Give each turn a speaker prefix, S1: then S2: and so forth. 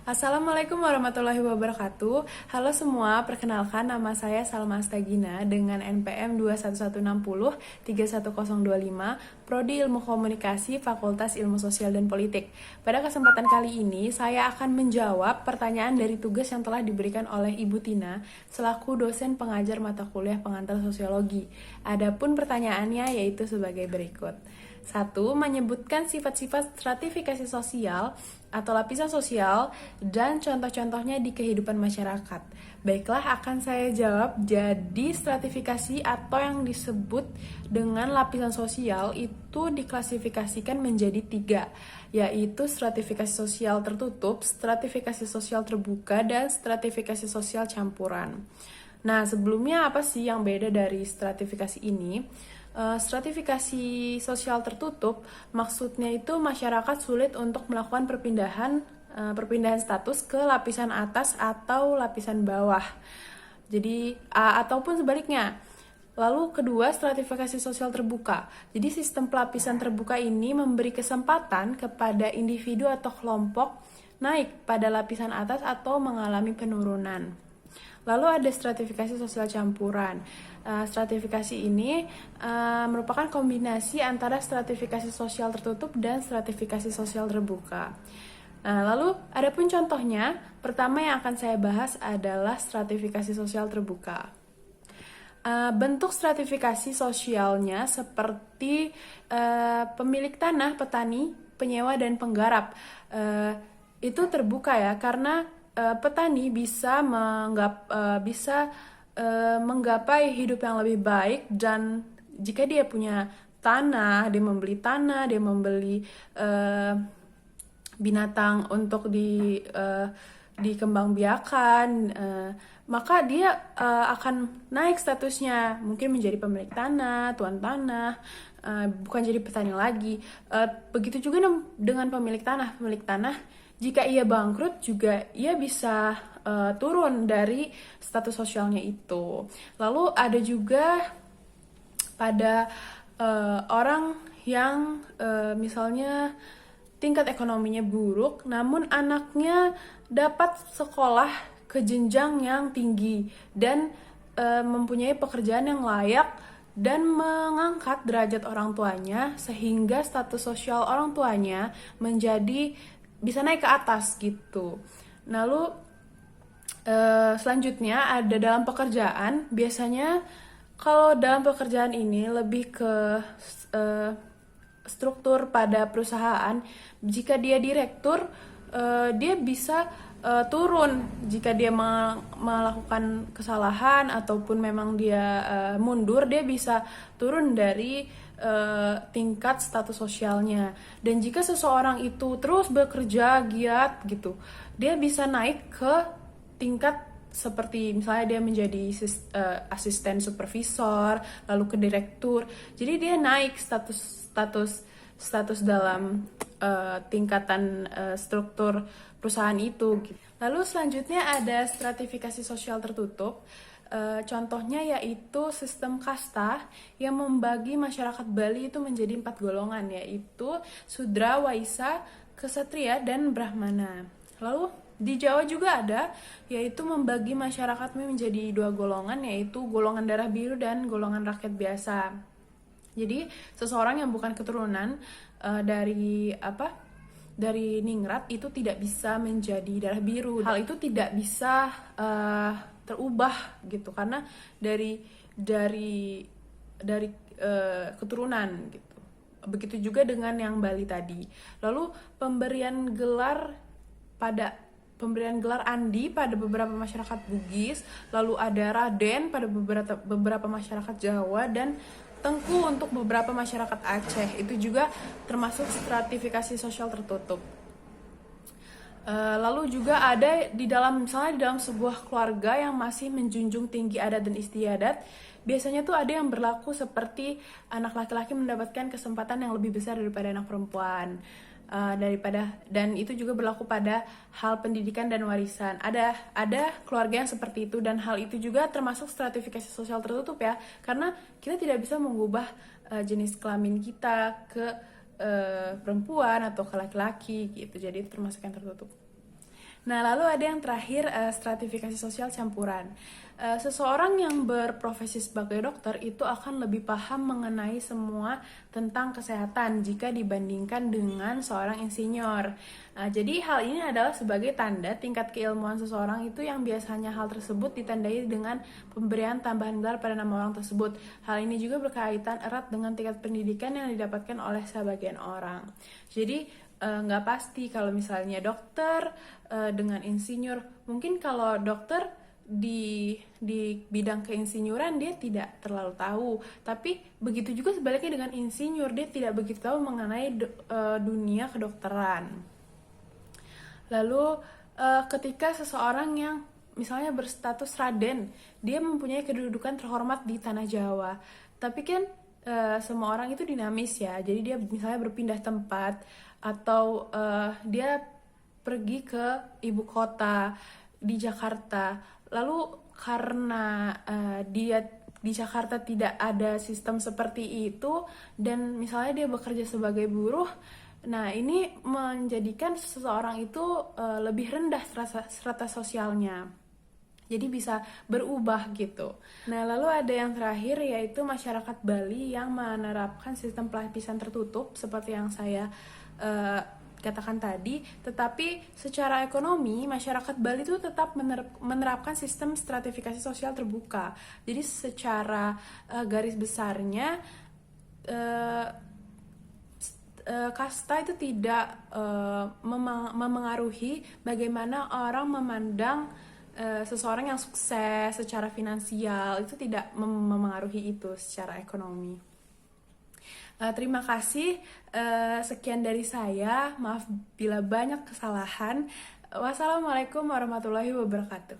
S1: Assalamualaikum warahmatullahi wabarakatuh. Halo semua, perkenalkan nama saya Salma Astagina dengan NPM 21160-31025, Prodi Ilmu Komunikasi, Fakultas Ilmu Sosial dan Politik. Pada kesempatan kali ini, saya akan menjawab pertanyaan dari tugas yang telah diberikan oleh Ibu Tina selaku dosen pengajar mata kuliah pengantar sosiologi. Adapun pertanyaannya yaitu sebagai berikut. 1. Menyebutkan sifat-sifat stratifikasi sosial atau lapisan sosial dan contoh-contohnya di kehidupan masyarakat. Baiklah, akan saya jawab. Jadi, stratifikasi atau yang disebut dengan lapisan sosial itu diklasifikasikan menjadi 3, yaitu stratifikasi sosial tertutup, stratifikasi sosial terbuka, dan stratifikasi sosial campuran. Nah, sebelumnya apa sih yang beda dari stratifikasi ini? Stratifikasi sosial tertutup maksudnya itu masyarakat sulit untuk melakukan perpindahan status ke lapisan atas atau lapisan bawah. Jadi ataupun sebaliknya. Lalu kedua, stratifikasi sosial terbuka. Jadi sistem pelapisan terbuka ini memberi kesempatan kepada individu atau kelompok naik pada lapisan atas atau mengalami penurunan. Lalu ada stratifikasi sosial campuran. Stratifikasi ini merupakan kombinasi antara stratifikasi sosial tertutup dan stratifikasi sosial terbuka. Nah, lalu ada pun contohnya. Pertama yang akan saya bahas adalah stratifikasi sosial terbuka. Bentuk stratifikasi sosialnya seperti pemilik tanah, petani, penyewa, dan penggarap. Itu terbuka ya, karena petani bisa menggapai hidup yang lebih baik, dan jika dia punya tanah, dia membeli binatang untuk dikembangbiakan, maka dia akan naik statusnya, mungkin menjadi pemilik tanah, tuan tanah, bukan jadi petani lagi. Begitu juga dengan pemilik tanah. Pemilik tanah, jika ia bangkrut juga ia bisa turun dari status sosialnya itu. Lalu ada juga pada orang yang misalnya tingkat ekonominya buruk, namun anaknya dapat sekolah ke jenjang yang tinggi dan mempunyai pekerjaan yang layak dan mengangkat derajat orang tuanya, sehingga status sosial orang tuanya menjadi bisa naik ke atas gitu. Lalu selanjutnya ada dalam pekerjaan. Biasanya kalau dalam pekerjaan ini lebih ke struktur pada perusahaan. Jika dia direktur, dia bisa turun jika dia melakukan kesalahan ataupun memang dia mundur, dia bisa turun dari tingkat status sosialnya. Dan jika seseorang itu terus bekerja giat gitu, dia bisa naik ke tingkat seperti misalnya dia menjadi asisten supervisor, lalu ke direktur. Jadi dia naik status dalam tingkatan struktur perusahaan itu. Lalu selanjutnya ada stratifikasi sosial tertutup. Contohnya yaitu sistem kasta yang membagi masyarakat Bali itu menjadi 4 golongan, yaitu Sudra, Waisa, Ksatria, dan Brahmana. Lalu di Jawa juga ada, yaitu membagi masyarakat menjadi 2 golongan, yaitu golongan darah biru dan golongan rakyat biasa. Jadi seseorang yang bukan keturunan dari ningrat itu tidak bisa menjadi darah biru. Hal itu tidak bisa terubah gitu, karena dari keturunan gitu. Begitu juga dengan yang Bali tadi. Lalu pemberian gelar Andi pada beberapa masyarakat Bugis, lalu ada Raden pada beberapa masyarakat Jawa, dan Tengku untuk beberapa masyarakat Aceh. Itu juga termasuk stratifikasi sosial tertutup. Lalu juga ada misalnya di dalam sebuah keluarga yang masih menjunjung tinggi adat dan istiadat, biasanya tuh ada yang berlaku seperti anak laki-laki mendapatkan kesempatan yang lebih besar daripada anak perempuan. Dan itu juga berlaku pada hal pendidikan dan warisan. Ada keluarga yang seperti itu, dan hal itu juga termasuk stratifikasi sosial tertutup ya, karena kita tidak bisa mengubah jenis kelamin kita ke perempuan atau ke laki-laki gitu. Jadi itu termasuk yang tertutup. Nah, lalu ada yang terakhir, stratifikasi sosial campuran. Seseorang yang berprofesi sebagai dokter itu akan lebih paham mengenai semua tentang kesehatan jika dibandingkan dengan seorang insinyur. Jadi hal ini adalah sebagai tanda tingkat keilmuan seseorang itu, yang biasanya hal tersebut ditandai dengan pemberian tambahan gelar pada nama orang tersebut. Hal ini juga berkaitan erat dengan tingkat pendidikan yang didapatkan oleh sebagian orang. Jadi nggak pasti kalau misalnya dokter dengan insinyur. Mungkin kalau dokter di bidang keinsinyuran dia tidak terlalu tahu, tapi begitu juga sebaliknya dengan insinyur, dia tidak begitu tahu mengenai dunia kedokteran. Lalu ketika seseorang yang misalnya berstatus Raden, dia mempunyai kedudukan terhormat di tanah Jawa, tapi kan semua orang itu dinamis ya, jadi dia misalnya berpindah tempat atau dia pergi ke ibu kota di Jakarta, lalu karena dia di Jakarta tidak ada sistem seperti itu, dan misalnya dia bekerja sebagai buruh. Nah, ini menjadikan seseorang itu lebih rendah strata sosialnya. Jadi bisa berubah gitu. Nah, lalu ada yang terakhir, yaitu masyarakat Bali yang menerapkan sistem pelapisan tertutup seperti yang saya katakan tadi. Tetapi secara ekonomi, masyarakat Bali itu tetap menerapkan sistem stratifikasi sosial terbuka. Jadi secara garis besarnya, kasta itu tidak memengaruhi bagaimana orang memandang seseorang yang sukses secara finansial. Itu tidak memengaruhi itu secara ekonomi. Terima kasih, sekian dari saya. Maaf bila banyak kesalahan. Wassalamualaikum warahmatullahi wabarakatuh.